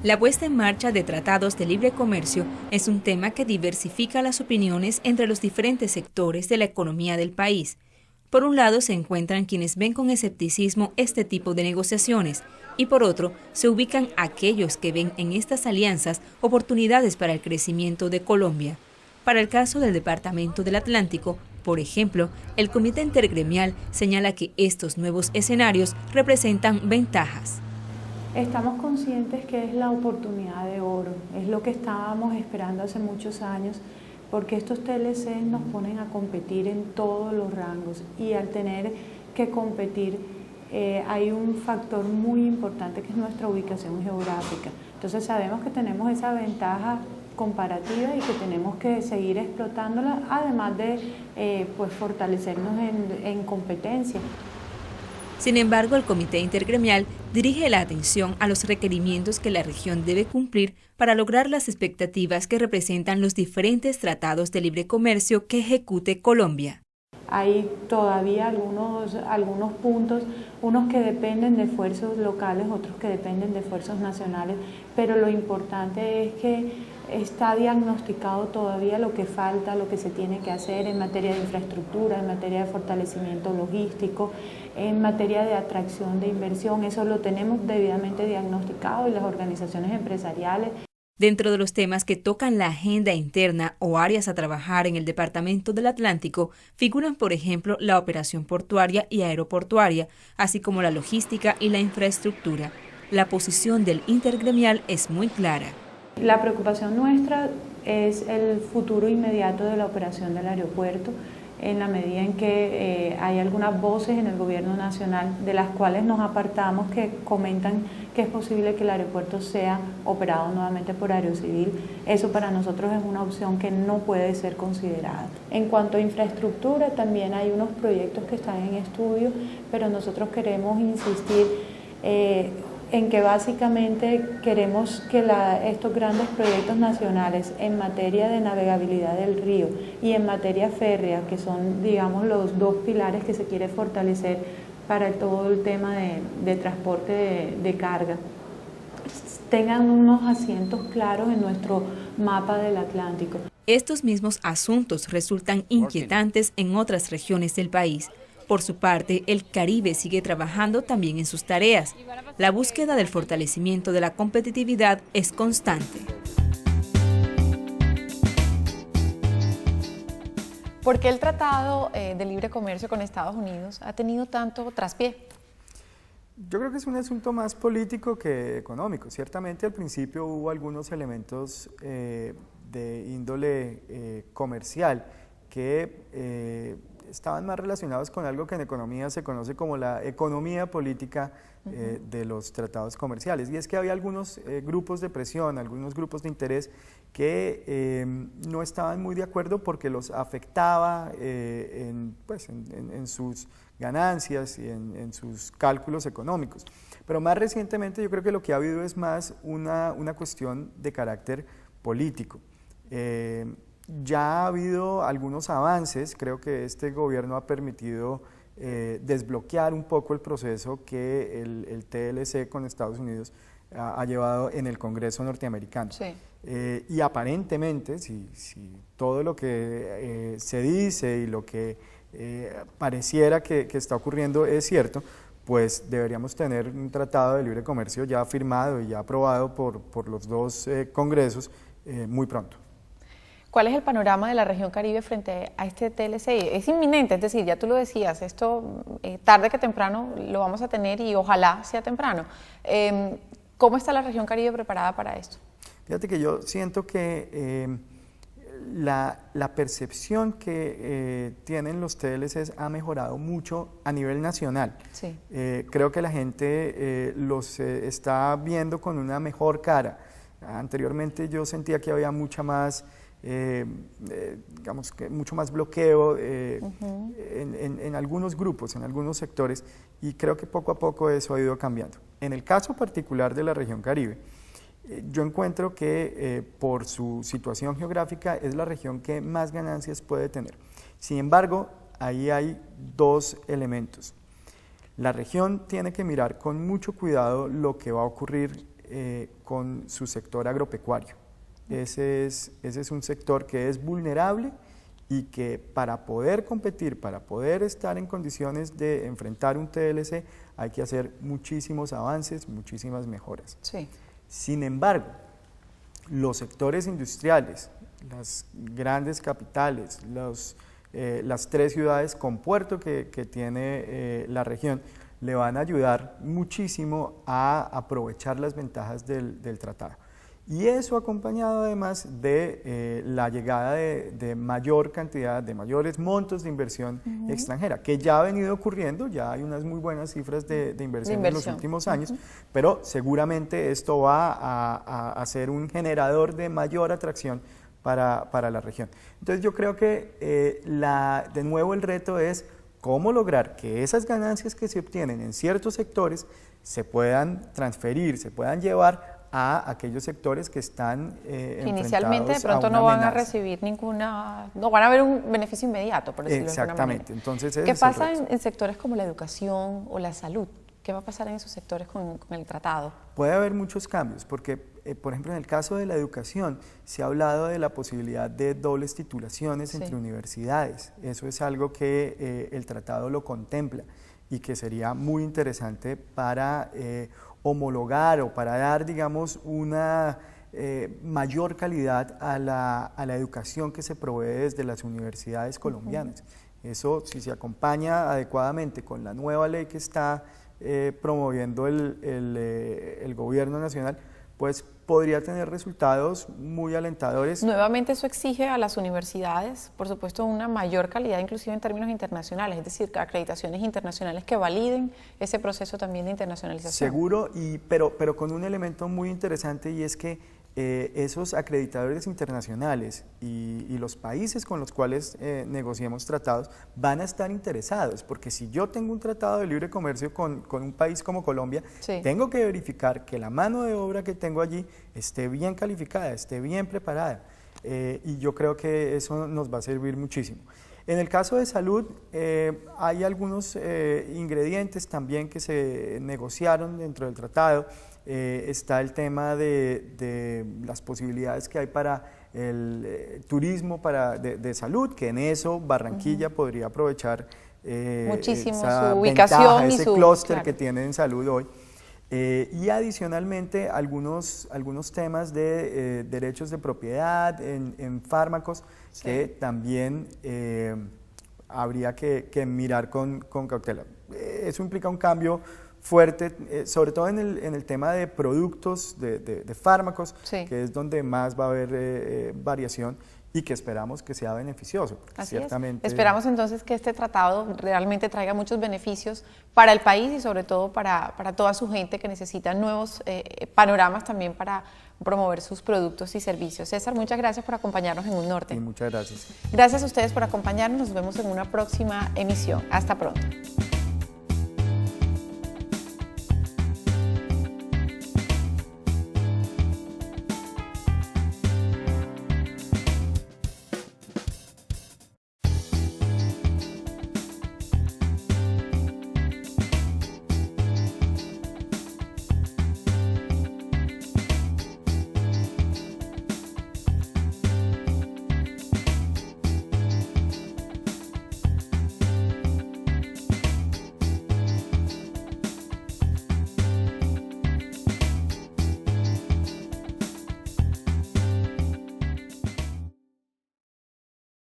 La puesta en marcha de tratados de libre comercio es un tema que diversifica las opiniones entre los diferentes sectores de la economía del país. Por un lado se encuentran quienes ven con escepticismo este tipo de negociaciones y por otro se ubican aquellos que ven en estas alianzas oportunidades para el crecimiento de Colombia. Para el caso del Departamento del Atlántico, por ejemplo, el Comité Intergremial señala que estos nuevos escenarios representan ventajas. Estamos conscientes que es la oportunidad de oro, es lo que estábamos esperando hace muchos años, porque estos TLC nos ponen a competir en todos los rangos y al tener que competir hay un factor muy importante que es nuestra ubicación geográfica. Entonces sabemos que tenemos esa ventaja comparativa y que tenemos que seguir explotándola, además de fortalecernos en competencia. Sin embargo, el Comité Intergremial dirige la atención a los requerimientos que la región debe cumplir para lograr las expectativas que representan los diferentes tratados de libre comercio que ejecute Colombia. Hay todavía algunos puntos, unos que dependen de esfuerzos locales, otros que dependen de esfuerzos nacionales, pero lo importante es que está diagnosticado todavía lo que falta, lo que se tiene que hacer en materia de infraestructura, en materia de fortalecimiento logístico, en materia de atracción de inversión. Eso lo tenemos debidamente diagnosticado y las organizaciones empresariales. Dentro de los temas que tocan la agenda interna o áreas a trabajar en el Departamento del Atlántico, figuran, por ejemplo, la operación portuaria y aeroportuaria, así como la logística y la infraestructura. La posición del intergremial es muy clara. La preocupación nuestra es el futuro inmediato de la operación del aeropuerto, en la medida en que hay algunas voces en el gobierno nacional de las cuales nos apartamos que comentan que es posible que el aeropuerto sea operado nuevamente por Aerocivil. Eso para nosotros es una opción que no puede ser considerada. En cuanto a infraestructura, también hay unos proyectos que están en estudio, pero nosotros queremos insistir en que básicamente queremos que estos grandes proyectos nacionales en materia de navegabilidad del río y en materia férrea, que son, digamos, los dos pilares que se quiere fortalecer para todo el tema de transporte de carga, tengan unos asientos claros en nuestro mapa del Atlántico. Estos mismos asuntos resultan inquietantes en otras regiones del país. Por su parte, el Caribe sigue trabajando también en sus tareas. La búsqueda del fortalecimiento de la competitividad es constante. ¿Por qué el Tratado de Libre Comercio con Estados Unidos ha tenido tanto traspié? Yo creo que es un asunto más político que económico. Ciertamente al principio hubo algunos elementos de índole comercial que estaban más relacionados con algo que en economía se conoce como la economía política de los tratados comerciales. Y es que había algunos grupos de presión, algunos grupos de interés que no estaban muy de acuerdo porque los afectaba en sus ganancias y en sus cálculos económicos. Pero más recientemente yo creo que lo que ha habido es más una cuestión de carácter político. Ya ha habido algunos avances, creo que este gobierno ha permitido desbloquear un poco el proceso que el TLC con Estados Unidos ha llevado en el Congreso norteamericano. Sí. Y aparentemente, si todo lo que se dice y lo que pareciera que está ocurriendo es cierto, pues deberíamos tener un tratado de libre comercio ya firmado y ya aprobado por los dos congresos muy pronto. ¿Cuál es el panorama de la región Caribe frente a este TLC? Es inminente, es decir, ya tú lo decías, esto tarde que temprano lo vamos a tener y ojalá sea temprano. ¿Cómo está la región Caribe preparada para esto? Fíjate que yo siento que la percepción que tienen los TLCs ha mejorado mucho a nivel nacional. Sí. Creo que la gente los está viendo con una mejor cara. Anteriormente yo sentía que había mucha más digamos que mucho más bloqueo en algunos grupos, en algunos sectores, y creo que poco a poco eso ha ido cambiando. En el caso particular de la región Caribe, yo encuentro que por su situación geográfica es la región que más ganancias puede tener. Sin embargo, ahí hay dos elementos. La región tiene que mirar con mucho cuidado lo que va a ocurrir con su sector agropecuario. Ese es un sector que es vulnerable y que para poder competir, para poder estar en condiciones de enfrentar un TLC, hay que hacer muchísimos avances, muchísimas mejoras. Sí. Sin embargo, los sectores industriales, las grandes capitales, las 3 ciudades con puerto que tiene la región, le van a ayudar muchísimo a aprovechar las ventajas del tratado. Y eso acompañado además de la llegada de mayor cantidad, de mayores montos de inversión extranjera, que ya ha venido ocurriendo, ya hay unas muy buenas cifras de inversión en los últimos años, pero seguramente esto va a ser un generador de mayor atracción para la región. Entonces yo creo que de nuevo el reto es cómo lograr que esas ganancias que se obtienen en ciertos sectores se puedan transferir, se puedan llevar a aquellos sectores que están inicialmente de pronto no van a recibir no van a ver un beneficio inmediato, por decirlo de alguna manera. Exactamente. Entonces, ¿qué pasa en sectores como la educación o la salud? ¿Qué va a pasar en esos sectores con el tratado? Puede haber muchos cambios, porque, por ejemplo, en el caso de la educación, se ha hablado de la posibilidad de dobles titulaciones entre universidades. Eso es algo que el tratado lo contempla y que sería muy interesante para homologar o para dar, digamos, una mayor calidad a la educación que se provee desde las universidades colombianas. Eso, si se acompaña adecuadamente con la nueva ley que está promoviendo el gobierno nacional, pues podría tener resultados muy alentadores. Nuevamente eso exige a las universidades, por supuesto, una mayor calidad, inclusive en términos internacionales, es decir, acreditaciones internacionales que validen ese proceso también de internacionalización. Seguro, pero con un elemento muy interesante, y es que esos acreditadores internacionales y los países con los cuales negociemos tratados van a estar interesados, porque si yo tengo un tratado de libre comercio con un país como Colombia, tengo que verificar que la mano de obra que tengo allí esté bien calificada, esté bien preparada, y yo creo que eso nos va a servir muchísimo. En el caso de salud, hay algunos ingredientes también que se negociaron dentro del tratado. Está el tema de las posibilidades que hay para el turismo de salud, que en eso Barranquilla podría aprovechar muchísimo esa su ubicación ventaja, y ese clúster que tiene en salud hoy. Y adicionalmente algunos temas de derechos de propiedad en fármacos que también habría que mirar con cautela. Eso implica un cambio fuerte, sobre todo en el tema de productos, de fármacos, que es donde más va a haber variación y que esperamos que sea beneficioso. Así ciertamente... Esperamos entonces que este tratado realmente traiga muchos beneficios para el país y sobre todo para toda su gente que necesita nuevos panoramas también para promover sus productos y servicios. César, muchas gracias por acompañarnos en Un Norte. Sí, muchas gracias. Gracias a ustedes por acompañarnos. Nos vemos en una próxima emisión. Hasta pronto.